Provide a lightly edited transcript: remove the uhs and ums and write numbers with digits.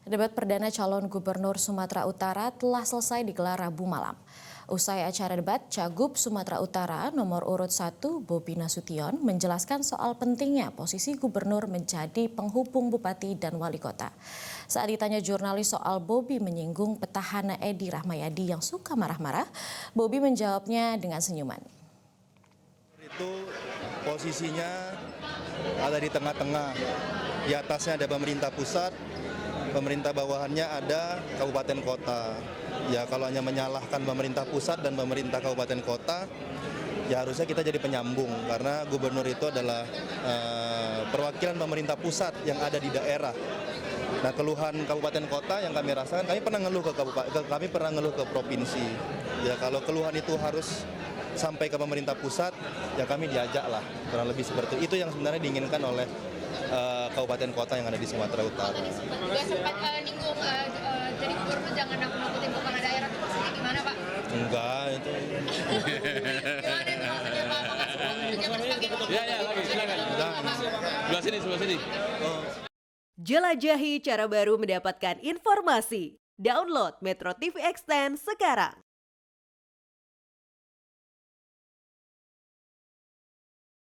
Debat perdana calon gubernur Sumatera Utara telah selesai digelar Rabu malam. Usai acara debat, Cagup Sumatera Utara nomor urut 1 Bobi Nasution menjelaskan soal pentingnya posisi gubernur menjadi penghubung bupati dan wali kota. Saat ditanya jurnalis soal Bobi menyinggung petahana Edi Rahmayadi yang suka marah-marah, Bobi menjawabnya dengan senyuman. Itu posisinya ada di tengah-tengah. Di atasnya ada pemerintah pusat, pemerintah bawahannya ada kabupaten kota. Ya kalau hanya menyalahkan pemerintah pusat dan pemerintah kabupaten kota, ya harusnya kita jadi penyambung karena gubernur itu adalah perwakilan pemerintah pusat yang ada di daerah. Nah keluhan kabupaten kota yang kami rasakan, kami pernah ngeluh ke provinsi. Ya kalau keluhan itu harus sampai ke pemerintah pusat, ya kami diajak lah kurang lebih seperti itu yang sebenarnya diinginkan oleh kabupaten kota yang ada di Sumatera Utara. Juga sempat ninggung jadi gubernur jangan nakut-nakutin kepala daerah itu maksudnya gimana Pak? Enggak itu. Gimana itu maksudnya Pak? Jangan sebagai lagi silakan. Sebelah sini. Jelajahi cara baru mendapatkan informasi. Download Metro TV Extend sekarang.